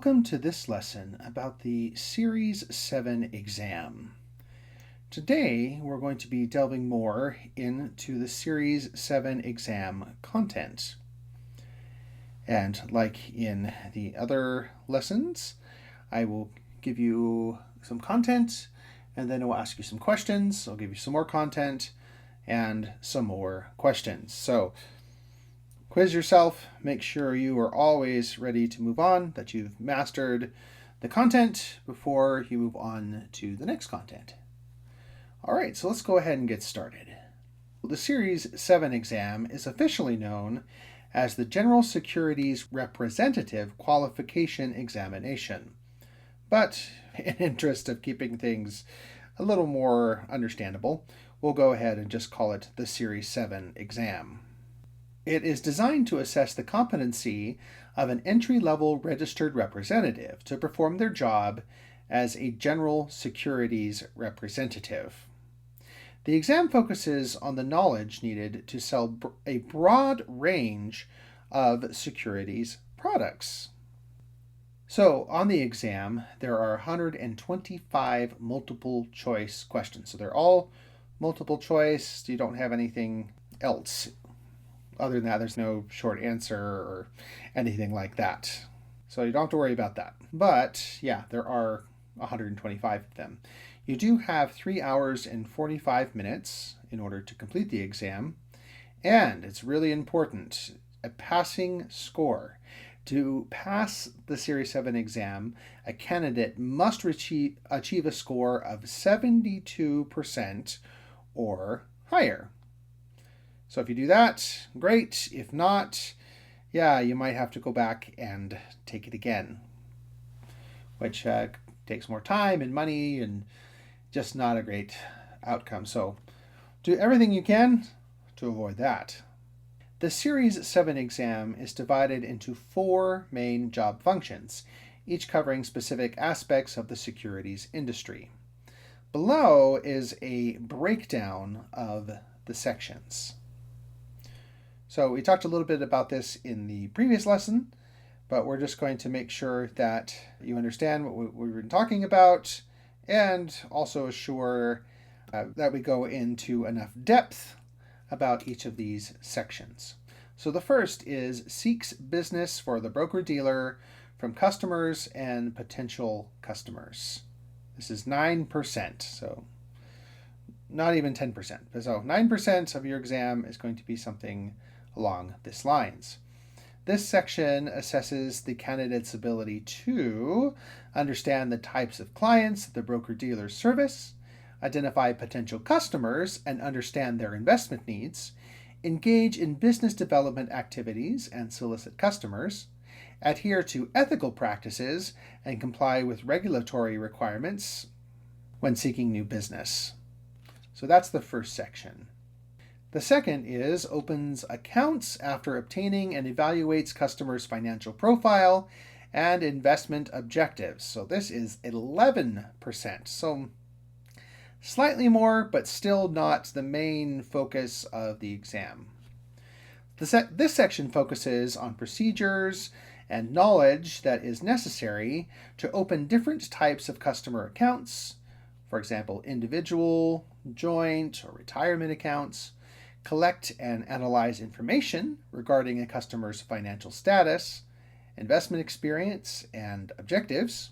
Welcome to this lesson about the Series 7 exam. Today we're going to be delving more into the Series 7 exam content. And like in the other lessons, I will give you some content and then I will ask you some questions. I'll give you some more content and some more questions. So quiz yourself, make sure you are always ready to move on, that you've mastered the content before you move on to the next content. All right, so let's go ahead and get started. The Series 7 exam is officially known as the General Securities Representative Qualification Examination. But in interest of keeping things a little more understandable, we'll go ahead and just call it the Series 7 exam. It is designed to assess the competency of an entry-level registered representative to perform their job as a general securities representative. The exam focuses on the knowledge needed to sell a broad range of securities products. So on the exam, there are 125 multiple choice questions. So they're all multiple choice. You don't have anything else. Other than that, there's no short answer or anything like that. So you don't have to worry about that. But yeah, there are 125 of them. You do have 3 hours and 45 minutes in order to complete the exam. And it's really important, a passing score. To pass the Series 7 exam, a candidate must achieve a score of 72% or higher. So if you do that, great. If not, you might have to go back and take it again, which takes more time and money and just not a great outcome. So do everything you can to avoid that. The Series 7 exam is divided into 4 main job functions, each covering specific aspects of the securities industry. Below is a breakdown of the sections. So we talked a little bit about this in the previous lesson, but we're just going to make sure that you understand what we've been talking about and also assure that we go into enough depth about each of these sections. So the first is seeks business for the broker-dealer from customers and potential customers. This is 9%, so not even 10%. So 9% of your exam is going to be something along these lines. This section assesses the candidate's ability to understand the types of clients that the broker-dealers service, identify potential customers and understand their investment needs, engage in business development activities and solicit customers, adhere to ethical practices and comply with regulatory requirements when seeking new business. So that's the first section. The second is opens accounts after obtaining and evaluates customers' financial profile and investment objectives. So this is 11%. So slightly more, but still not the main focus of the exam. This section focuses on procedures and knowledge that is necessary to open different types of customer accounts, for example, individual, joint, or retirement accounts, collect and analyze information regarding a customer's financial status, investment experience, and objectives,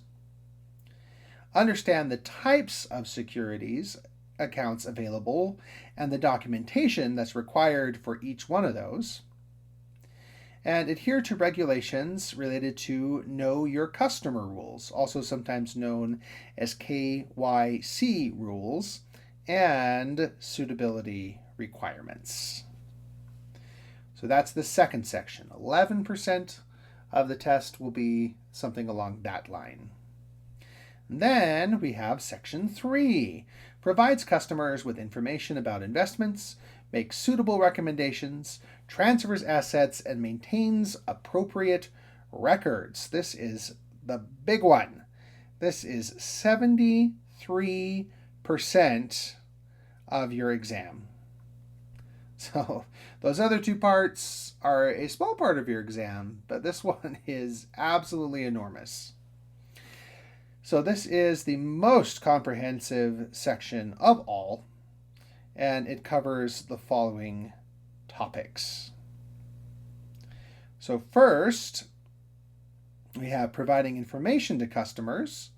understand the types of securities accounts available and the documentation that's required for each one of those, and adhere to regulations related to Know Your Customer rules, also sometimes known as KYC rules, and suitability requirements. So that's the second section. 11% of the test will be something along that line. Then we have section 3, provides customers with information about investments, makes suitable recommendations, transfers assets, and maintains appropriate records. This is the big one. This is 73% of your exam. So those other 2 parts are a small part of your exam, but this one is absolutely enormous. So this is the most comprehensive section of all, and it covers the following topics. So first, we have providing information to customers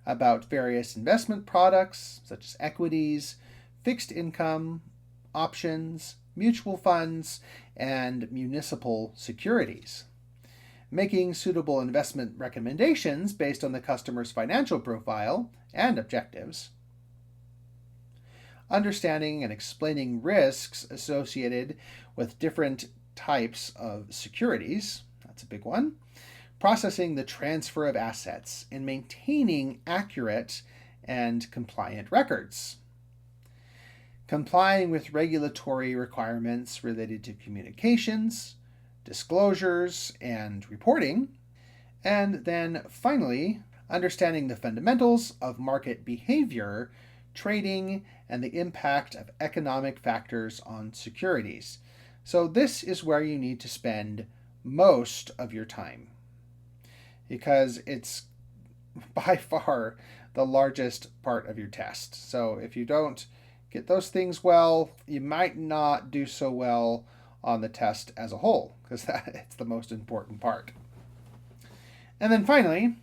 about various investment products such as equities, fixed income, options, mutual funds, and municipal securities. Making suitable investment recommendations based on the customer's financial profile and objectives. Understanding and explaining risks associated with different types of securities. That's a big one. Processing the transfer of assets and maintaining accurate and compliant records. Complying with regulatory requirements related to communications, disclosures, and reporting. And then finally, understanding the fundamentals of market behavior, trading, and the impact of economic factors on securities. So this is where you need to spend most of your time, because it's by far the largest part of your test. So if you don't get those things well, you might not do so well on the test as a whole, because it's the most important part. And then finally,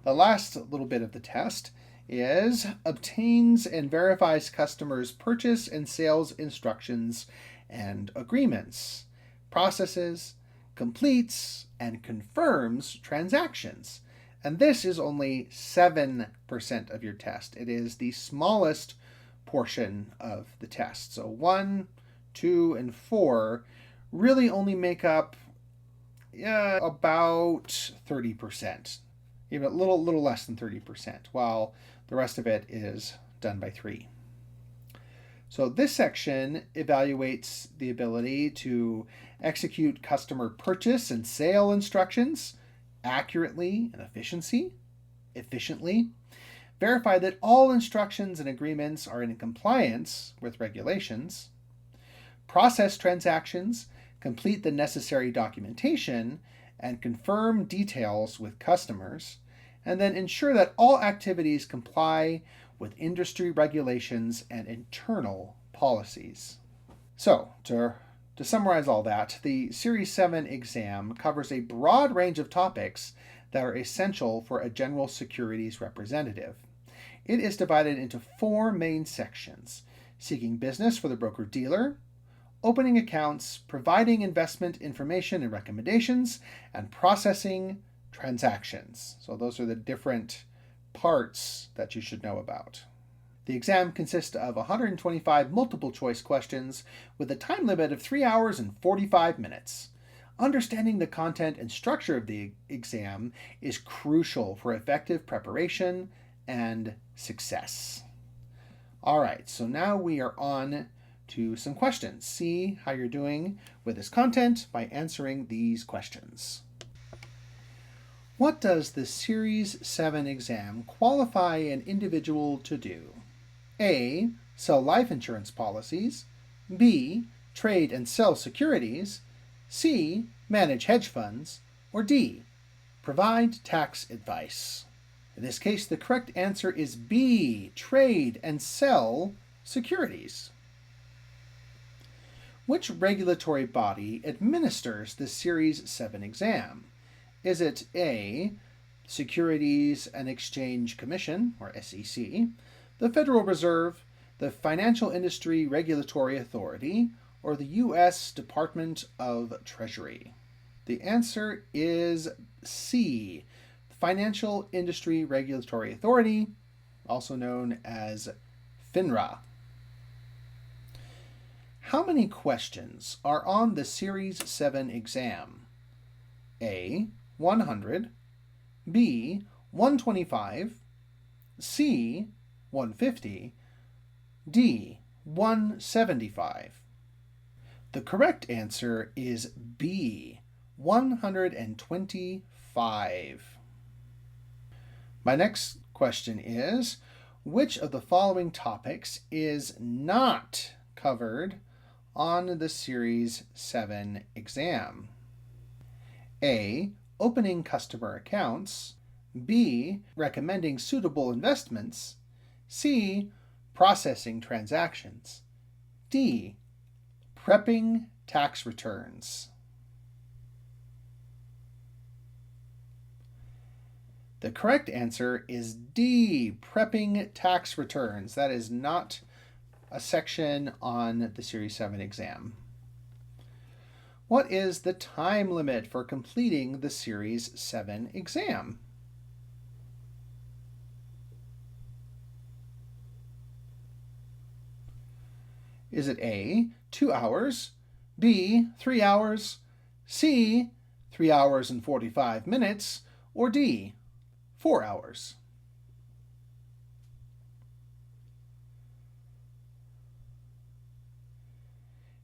the last little bit of the test is obtains and verifies customers' purchase and sales instructions and agreements, processes, completes, and confirms transactions. And this is only 7% of your test. It is the smallest portion of the test. So 1, 2, and 4 really only make up about 30%, even a little less than 30%, while the rest of it is done by 3. So this section evaluates the ability to execute customer purchase and sale instructions accurately and efficiently, verify that all instructions and agreements are in compliance with regulations, process transactions, complete the necessary documentation, and confirm details with customers, and then ensure that all activities comply with industry regulations and internal policies. So, to summarize all that, the Series 7 exam covers a broad range of topics that are essential for a general securities representative. It is divided into 4 main sections: seeking business for the broker-dealer, opening accounts, providing investment information and recommendations, and processing transactions. So those are the different parts that you should know about. The exam consists of 125 multiple choice questions with a time limit of 3 hours and 45 minutes. Understanding the content and structure of the exam is crucial for effective preparation and success. All right, so now we are on to some questions. See how you're doing with this content by answering these questions. What does the Series 7 exam qualify an individual to do? A. Sell life insurance policies. B. Trade and sell securities. C. Manage hedge funds. Or D. Provide tax advice. In this case, the correct answer is B. Trade and sell securities. Which regulatory body administers the Series 7 exam? Is it A. Securities and Exchange Commission, or SEC, the Federal Reserve, the Financial Industry Regulatory Authority, or the U.S. Department of Treasury? The answer is C. Financial Industry Regulatory Authority, also known as FINRA. How many questions are on the Series 7 exam? A. 100, B. 125, C. 150, D. 175. The correct answer is B. 125. My next question is, which of the following topics is not covered on the Series 7 exam? A. Opening customer accounts. B. Recommending suitable investments. C. Processing transactions. D. Prepping tax returns. The correct answer is D. Prepping tax returns. That is not a section on the Series 7 exam. What is the time limit for completing the Series 7 exam? Is it A, 2 hours, B, 3 hours, C, 3 hours and 45 minutes, or D, 4 hours?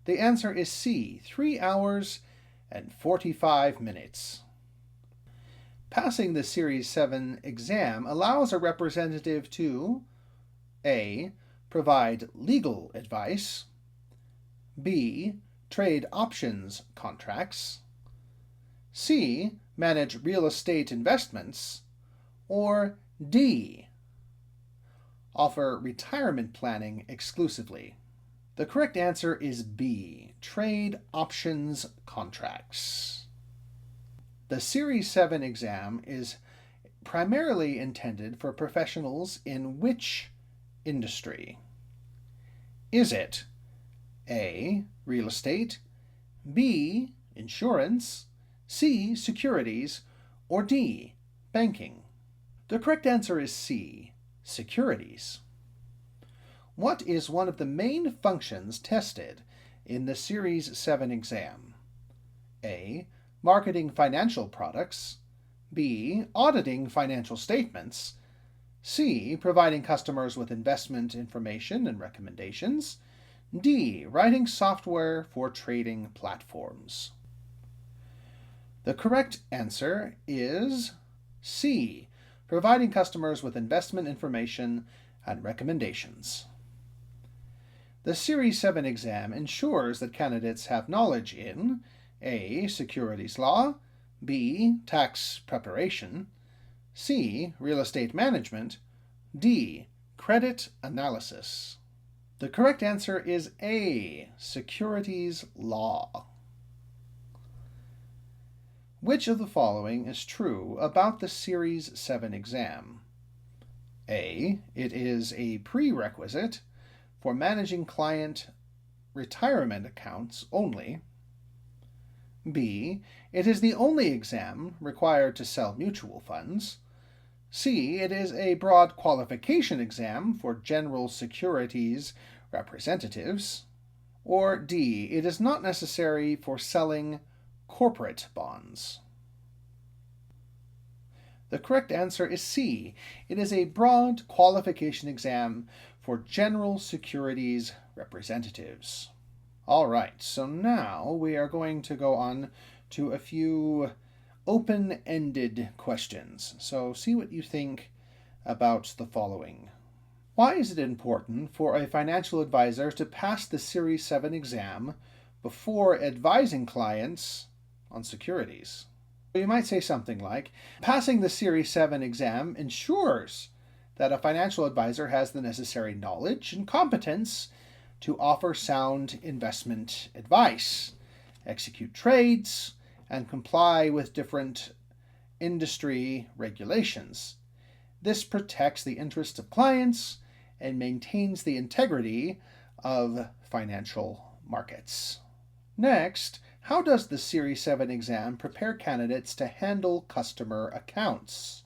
The answer is C, 3 hours and 45 minutes. Passing the Series 7 exam allows a representative to A. Provide legal advice, B. Trade options contracts, C. Manage real estate investments, or D. Offer retirement planning exclusively. The correct answer is B. Trade options contracts. The Series 7 exam is primarily intended for professionals in which industry? Is it A. Real estate, B. Insurance, C. Securities, or D. Banking? The correct answer is C. Securities. What is one of the main functions tested in the Series 7 exam? A. Marketing financial products, B. Auditing financial statements, C. Providing customers with investment information and recommendations, D. Writing software for trading platforms. The correct answer is C. Providing customers with investment information and recommendations. The Series 7 exam ensures that candidates have knowledge in A. Securities law, B. Tax preparation, C. Real estate management, D. Credit analysis. The correct answer is A. Securities law. Which of the following is true about the Series 7 exam? A. It is a prerequisite for managing client retirement accounts only. B. It is the only exam required to sell mutual funds. C. It is a broad qualification exam for general securities representatives. Or D. It is not necessary for selling corporate bonds. The correct answer is C. It is a broad qualification exam for general securities representatives. All right, so now we are going to go on to a few open-ended questions. So see what you think about the following. Why is it important for a financial advisor to pass the Series 7 exam before advising clients on securities? You might say something like, passing the Series 7 exam ensures that a financial advisor has the necessary knowledge and competence to offer sound investment advice, execute trades, and comply with different industry regulations. This protects the interests of clients and maintains the integrity of financial markets. Next, how does the Series 7 exam prepare candidates to handle customer accounts?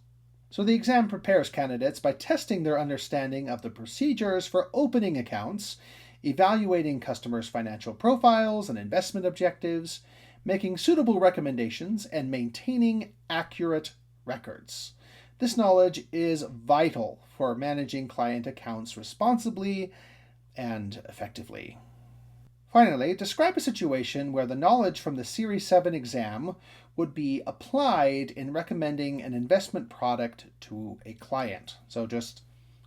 So the exam prepares candidates by testing their understanding of the procedures for opening accounts, evaluating customers' financial profiles and investment objectives, making suitable recommendations, and maintaining accurate records. This knowledge is vital for managing client accounts responsibly and effectively. Finally, describe a situation where the knowledge from the Series 7 exam would be applied in recommending an investment product to a client. So just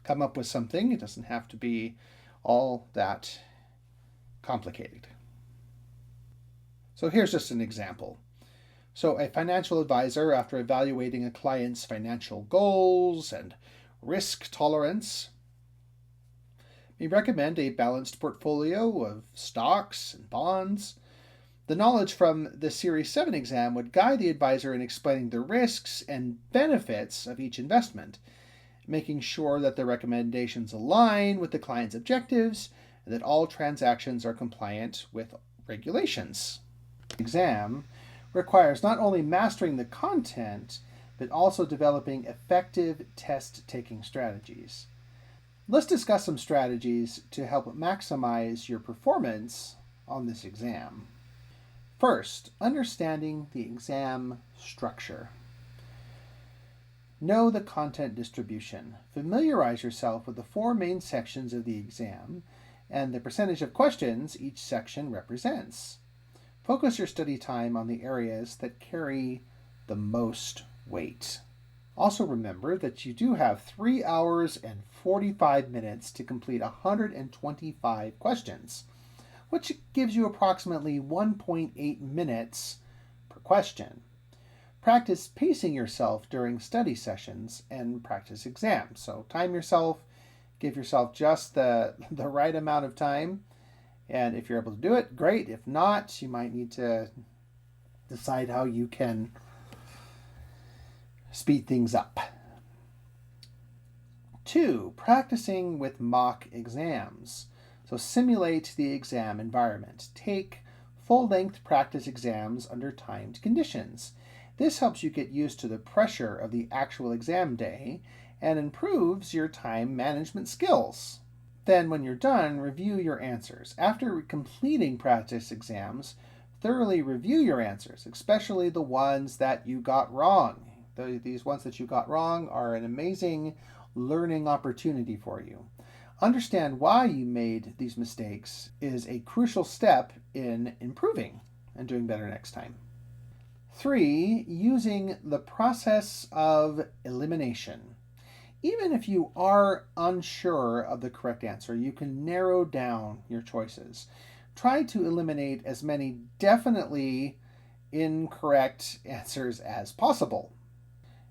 come up with something. It doesn't have to be all that complicated. So here's just an example. So, a financial advisor, after evaluating a client's financial goals and risk tolerance, may recommend a balanced portfolio of stocks and bonds. The knowledge from the Series 7 exam would guide the advisor in explaining the risks and benefits of each investment, making sure that the recommendations align with the client's objectives and that all transactions are compliant with regulations. The exam requires not only mastering the content, but also developing effective test-taking strategies. Let's discuss some strategies to help maximize your performance on this exam. First, understanding the exam structure. Know the content distribution. Familiarize yourself with the 4 main sections of the exam and the percentage of questions each section represents. Focus your study time on the areas that carry the most weight. Also remember that you do have 3 hours and 45 minutes to complete 125 questions, which gives you approximately 1.8 minutes per question. Practice pacing yourself during study sessions and practice exams. So time yourself, give yourself just the right amount of time. And if you're able to do it, great. If not, you might need to decide how you can speed things up. 2, practicing with mock exams. So simulate the exam environment. Take full-length practice exams under timed conditions. This helps you get used to the pressure of the actual exam day and improves your time management skills. Then, when you're done, review your answers. After completing practice exams, thoroughly review your answers, especially the ones that you got wrong. These ones that you got wrong are an amazing learning opportunity for you. Understand why you made these mistakes is a crucial step in improving and doing better next time. 3, using the process of elimination. Even if you are unsure of the correct answer, you can narrow down your choices. Try to eliminate as many definitely incorrect answers as possible.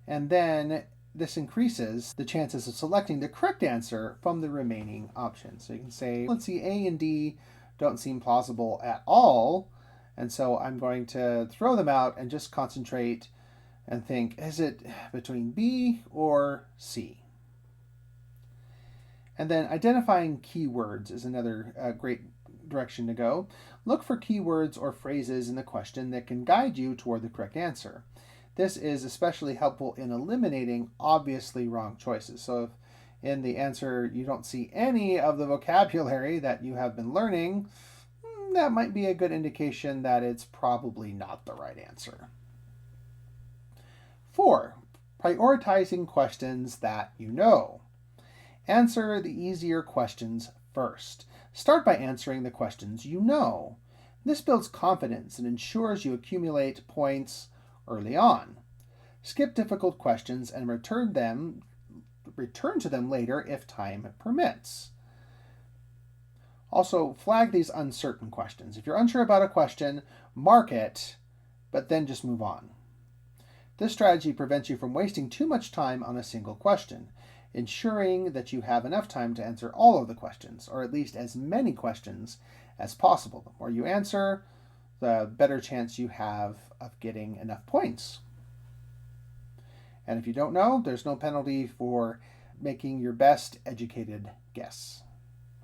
And then this increases the chances of selecting the correct answer from the remaining options. So you can say, let's see, A and D don't seem plausible at all, and so I'm going to throw them out and just concentrate and think, is it between B or C? And then identifying keywords is another great direction to go. Look for keywords or phrases in the question that can guide you toward the correct answer. This is especially helpful in eliminating obviously wrong choices. So if in the answer you don't see any of the vocabulary that you have been learning, that might be a good indication that it's probably not the right answer. 4, prioritizing questions that you know. Answer the easier questions first. Start by answering the questions you know. This builds confidence and ensures you accumulate points early on. Skip difficult questions and return to them later if time permits. Also, flag these uncertain questions. If you're unsure about a question, mark it, but then just move on. This strategy prevents you from wasting too much time on a single question, ensuring that you have enough time to answer all of the questions, or at least as many questions as possible. The more you answer, the better chance you have of getting enough points. And if you don't know, there's no penalty for making your best educated guess.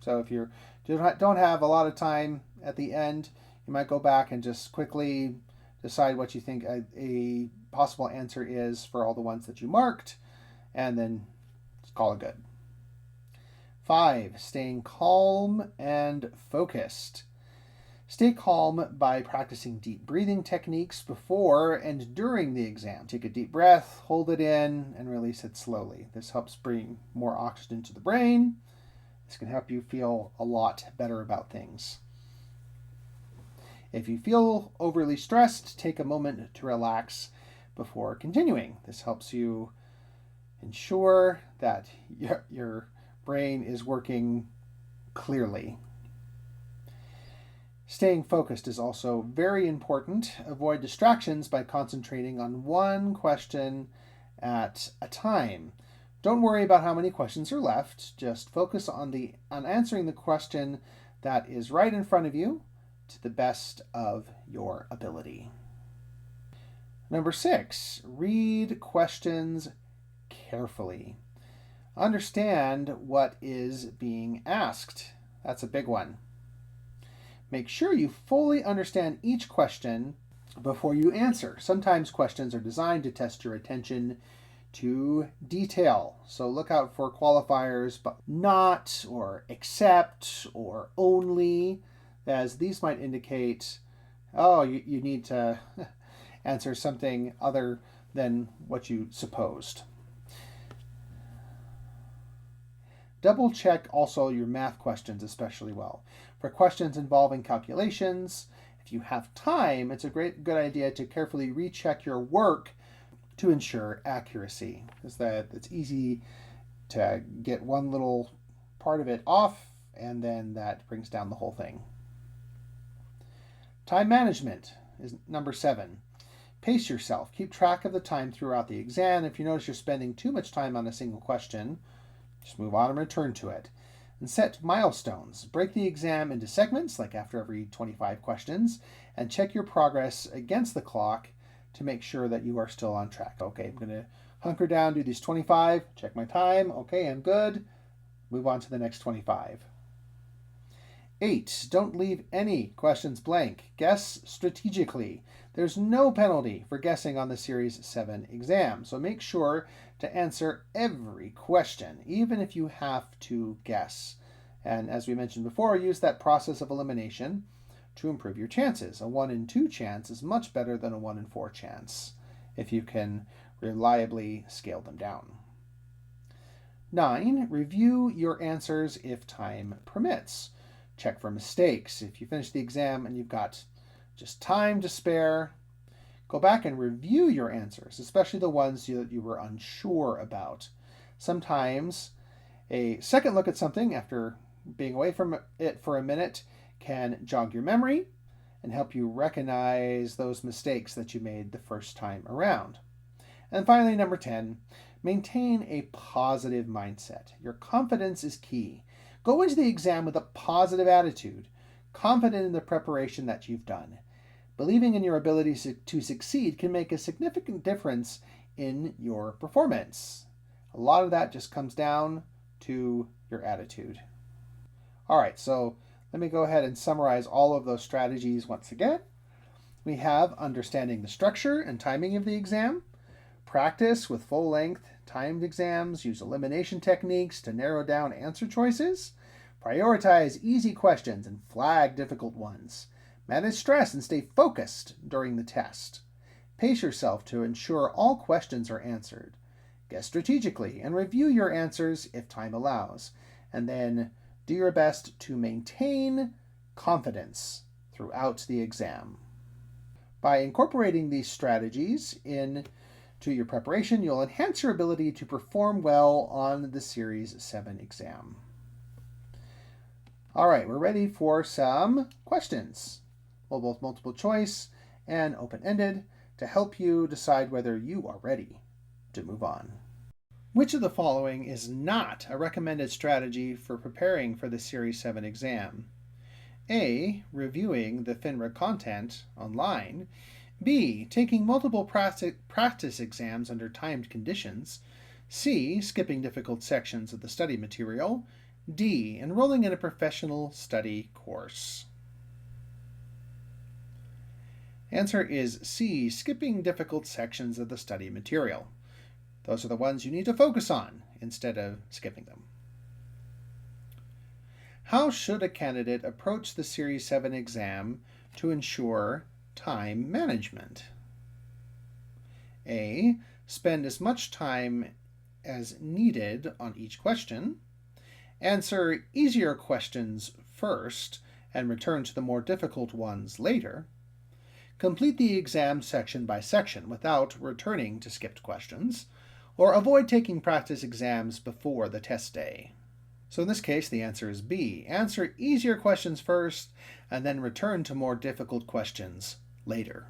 So if you don't have a lot of time at the end, you might go back and just quickly decide what you think a possible answer is for all the ones that you marked, and then call it good. 5, staying calm and focused. Stay calm by practicing deep breathing techniques before and during the exam. Take a deep breath, hold it in, and release it slowly. This helps bring more oxygen to the brain. This can help you feel a lot better about things. If you feel overly stressed, take a moment to relax before continuing. This helps you ensure that your brain is working clearly. Staying focused is also very important. Avoid distractions by concentrating on one question at a time. Don't worry about how many questions are left. Just focus on answering the question that is right in front of you to the best of your ability. Number 6, read questions carefully. Understand what is being asked. That's a big one. Make sure you fully understand each question before you answer. Sometimes questions are designed to test your attention to detail. So look out for qualifiers, but not, or except, or only, as these might indicate, oh, you need to answer something other than what you supposed. Double check also your math questions especially well. For questions involving calculations, if you have time, it's a good idea to carefully recheck your work to ensure accuracy. It's easy to get one little part of it off, and then that brings down the whole thing. Time management is number 7. Pace yourself. Keep track of the time throughout the exam. If you notice you're spending too much time on a single question, just move on and return to it. And set milestones. Break the exam into segments, like after every 25 questions, and check your progress against the clock to make sure that you are still on track. Okay, I'm going to hunker down, do these 25, check my time. Okay, I'm good. Move on to the next 25. 8, don't leave any questions blank. Guess strategically. There's no penalty for guessing on the Series 7 exam, so make sure to answer every question, even if you have to guess. And as we mentioned before, use that process of elimination to improve your chances. A 1 in 2 chance is much better than a 1 in 4 chance, if you can reliably scale them down. 9, review your answers if time permits. Check for mistakes. If you finish the exam and you've got just time to spare, go back and review your answers, especially the ones that you were unsure about. Sometimes a second look at something after being away from it for a minute can jog your memory and help you recognize those mistakes that you made the first time around. And finally, number 10, maintain a positive mindset. Your confidence is key. Go into the exam with a positive attitude, confident in the preparation that you've done. Believing in your ability to succeed can make a significant difference in your performance. A lot of that just comes down to your attitude. All right, so let me go ahead and summarize all of those strategies once again. We have understanding the structure and timing of the exam, practice with full-length timed exams, use elimination techniques to narrow down answer choices, prioritize easy questions and flag difficult ones, manage stress and stay focused during the test, pace yourself to ensure all questions are answered, guess strategically and review your answers if time allows, and then do your best to maintain confidence throughout the exam. By incorporating these strategies into your preparation, you'll enhance your ability to perform well on the Series 7 exam. All right, we're ready for some questions. Well, both multiple choice and open-ended to help you decide whether you are ready to move on. Which of the following is not a recommended strategy for preparing for the Series 7 exam? A, reviewing the FINRA content online. B, taking multiple practice exams under timed conditions. C, skipping difficult sections of the study material. D, enrolling in a professional study course. Answer is C, skipping difficult sections of the study material. Those are the ones you need to focus on instead of skipping them. How should a candidate approach the Series 7 exam to ensure time management? A, spend as much time as needed on each question. Answer easier questions first and return to the more difficult ones later. Complete the exam section by section without returning to skipped questions, or avoid taking practice exams before the test day. So in this case, the answer is B. Answer easier questions first, and then return to more difficult questions later.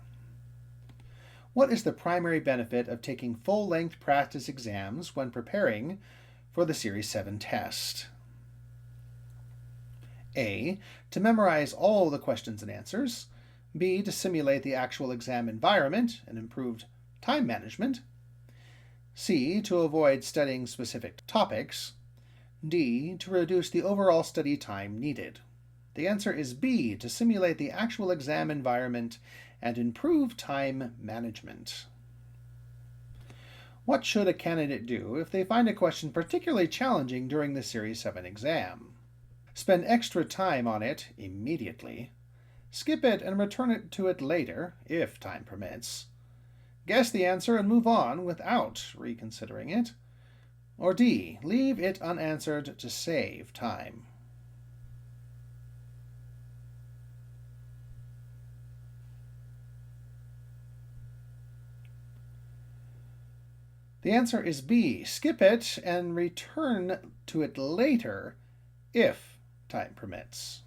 What is the primary benefit of taking full-length practice exams when preparing for the Series 7 test? A. To memorize all the questions and answers. B. To simulate the actual exam environment and improve time management. C. To avoid studying specific topics. D. To reduce the overall study time needed. The answer is B. To simulate the actual exam environment and improve time management. What should a candidate do if they find a question particularly challenging during the Series 7 exam? Spend extra time on it immediately. Skip it and return to it later, if time permits. Guess the answer and move on without reconsidering it. Or D. Leave it unanswered to save time. The answer is B. Skip it and return to it later if time permits.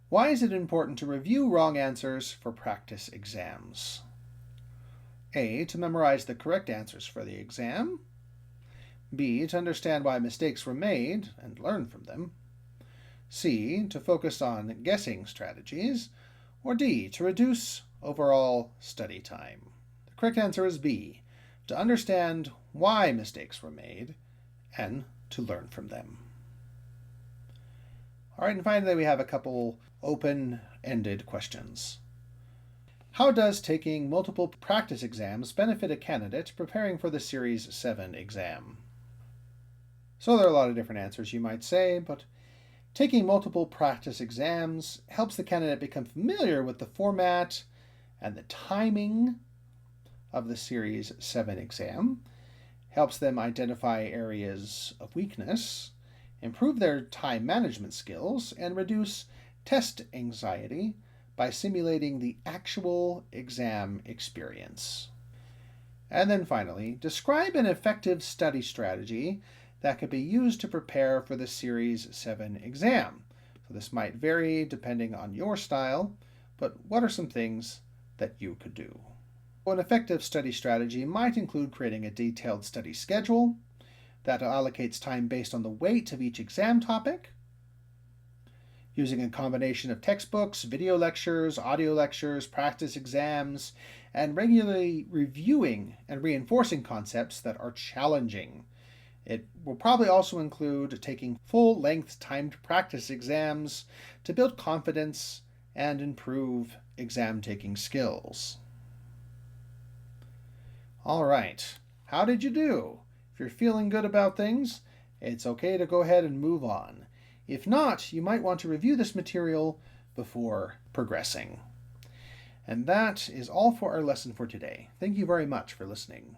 Why is it important to review wrong answers for practice exams? A. To memorize the correct answers for the exam. B. To understand why mistakes were made and learn from them. C. To focus on guessing strategies. Or D. To reduce overall study time. The correct answer is B. To understand why mistakes were made and to learn from them. All right, and finally we have a couple open-ended questions. How does taking multiple practice exams benefit a candidate preparing for the Series 7 exam? So there are a lot of different answers you might say, but taking multiple practice exams helps the candidate become familiar with the format and the timing of the Series 7 exam, helps them identify areas of weakness, improve their time management skills, and reduce test anxiety by simulating the actual exam experience. And then finally, describe an effective study strategy that could be used to prepare for the Series 7 exam. So this might vary depending on your style, but what are some things that you could do? An effective study strategy might include creating a detailed study schedule that allocates time based on the weight of each exam topic, using a combination of textbooks, video lectures, audio lectures, practice exams, and regularly reviewing and reinforcing concepts that are challenging. It will probably also include taking full-length timed practice exams to build confidence and improve exam-taking skills. All right, how did you do? If you're feeling good about things, it's okay to go ahead and move on. If not, you might want to review this material before progressing. And that is all for our lesson for today. Thank you very much for listening.